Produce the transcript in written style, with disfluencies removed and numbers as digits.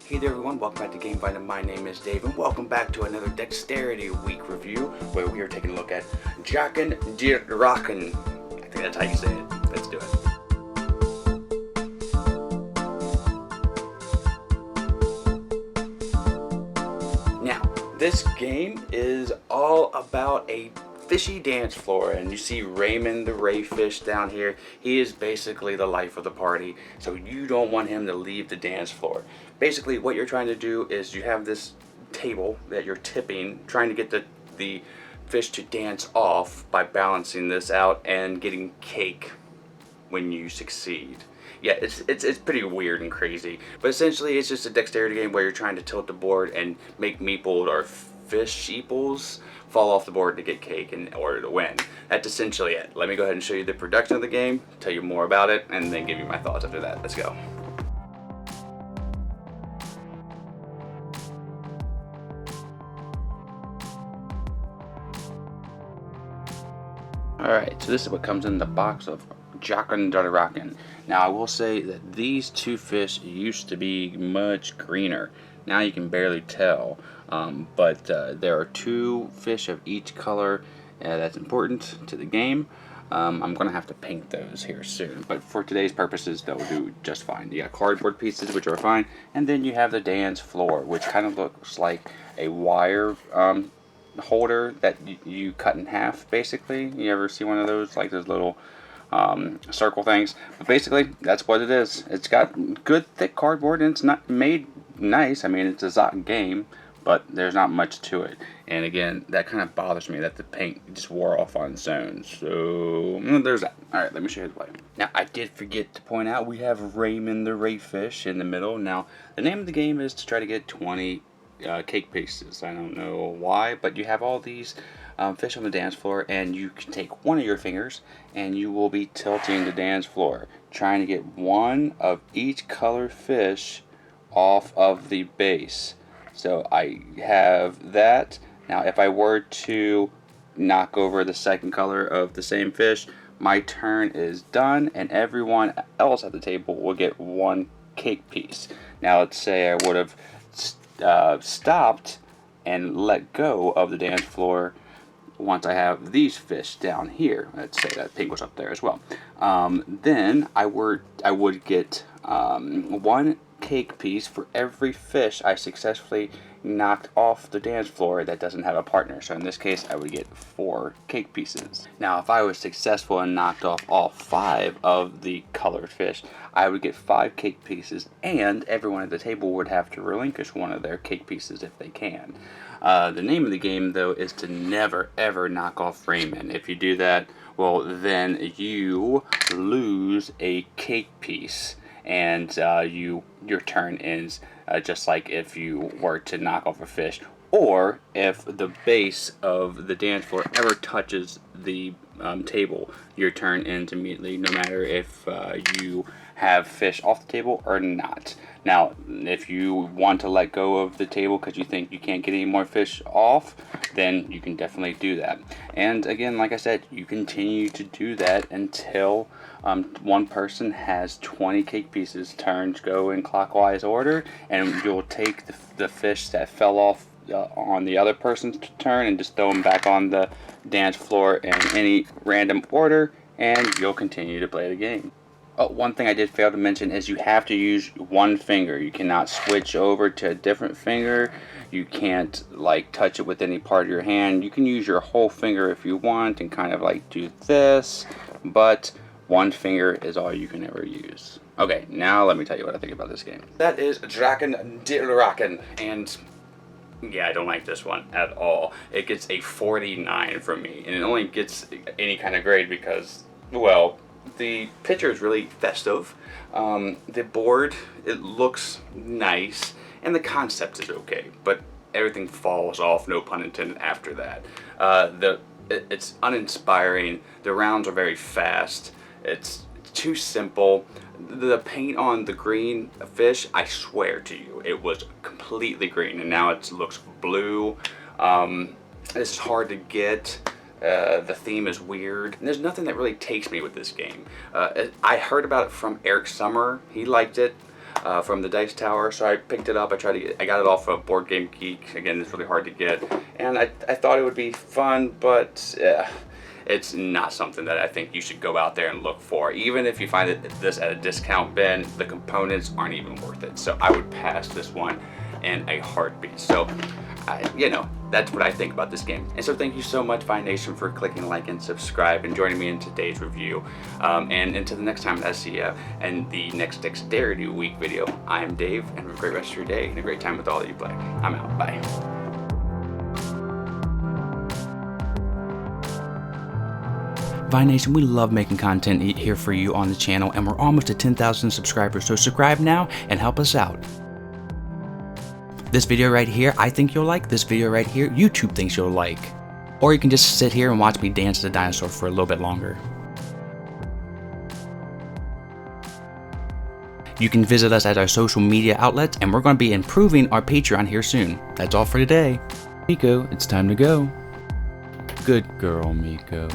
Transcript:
Hey there everyone, welcome back to Game Finder. My name is Dave and welcome back to another Dexterity Week review where we are taking a look at Jochen Der Rochen. I think that's how you say it. Let's do it. Now, this game is all about a fishy dance floor, and you see Raymond the Ray Fish down here. He is basically the life of the party, so you don't want him to leave the dance floor. Basically what you're trying to do is you have this table that you're tipping, trying to get the fish to dance off by balancing this out and getting cake when you succeed. Yeah, it's pretty weird and crazy, but essentially it's just a dexterity game where you're trying to tilt the board and make meeple or fish sheeples fall off the board to get cake in order to win. That's essentially it. Let me go ahead and show you the production of the game, tell you more about it, and then give you my thoughts after that. Let's go. Alright, so this is what comes in the box of Jochen Der Rochen. Now I will say that these two fish used to be much greener. Now you can barely tell, but there are two fish of each color that's important to the game. I'm going to have to paint those here soon, but for today's purposes they'll do just fine. You got cardboard pieces, which are fine, and then you have the dance floor, which kind of looks like a wire holder that you cut in half, basically. You ever see one of those, like those little circle things? But basically that's what it is. It's got good thick cardboard and it's not made nice. I mean, it's a Zot game, but there's not much to it. And again, that kind of bothers me that the paint just wore off on its own. So there's that. Alright, let me show you the play. Now I did forget to point out we have Raymond the Ray Fish in the middle. Now the name of the game is to try to get 20 cake pieces. I don't know why, but you have all these fish on the dance floor, and you can take one of your fingers and you will be tilting the dance floor, trying to get one of each color fish off of the base. So I have that. Now if I were to knock over the second color of the same fish, my turn is done and everyone else at the table will get one cake piece. Now let's say I would have stopped and let go of the dance floor once I have these fish down here. Let's say that pink was up there as well. Then I would get one cake piece for every fish I successfully knocked off the dance floor that doesn't have a partner. So in this case I would get 4 cake pieces. Now if I was successful and knocked off all 5 of the colored fish, I would get 5 cake pieces, and everyone at the table would have to relinquish one of their cake pieces if they can. The name of the game though is to never ever knock off Raymond. If you do that, well then you lose a cake piece, and your turn ends just like if you were to knock off a fish, or if the base of the dance floor ever touches the table, your turn ends immediately, no matter if you have fish off the table or not. Now if you want to let go of the table because you think you can't get any more fish off, then you can definitely do that. And again, like I said, you continue to do that until one person has 20 cake pieces. Turns go in clockwise order, and you'll take the fish that fell off on the other person's turn and just throw them back on the dance floor in any random order, and you'll continue to play the game. Oh, one thing I did fail to mention is you have to use one finger. You cannot switch over to a different finger. You can't like touch it with any part of your hand. You can use your whole finger if you want and kind of like do this, but one finger is all you can ever use. Okay, now let me tell you what I think about this game. That is Jochen Der Rochen, and yeah, I don't like this one at all. It gets a 49 from me, and it only gets any kind of grade because, well, the picture is really festive. The board, it looks nice, and the concept is okay, but everything falls off, no pun intended, after that. It's uninspiring. The rounds are very fast. It's too simple. The paint on the green fish, I swear to you, it was completely green, and now it looks blue. This is hard to get. The theme is weird, and there's nothing that really takes me with this game. I heard about it from Eric Summer. He liked it. from the Dice Tower. So I picked it up. I got it off of Board Game Geek. Again, it's really hard to get, and I thought it would be fun, but it's not something that I think you should go out there and look for. Even if you find this at a discount bin, the components aren't even worth it. So I would pass this one in a heartbeat. So, you know, that's what I think about this game. And so thank you so much, Vi Nation, for clicking like and subscribe and joining me in today's review. And until the next time I see you in the next Dexterity Week video, I am Dave, and have a great rest of your day and a great time with all that you play. I'm out. Bye. Vi Nation, we love making content here for you on the channel, and we're almost at 10,000 subscribers, so subscribe now and help us out. This video right here, I think you'll like. This video right here, YouTube thinks you'll like. Or you can just sit here and watch me dance as a dinosaur for a little bit longer. You can visit us at our social media outlets, and we're going to be improving our Patreon here soon. That's all for today. Miko, it's time to go. Good girl, Miko.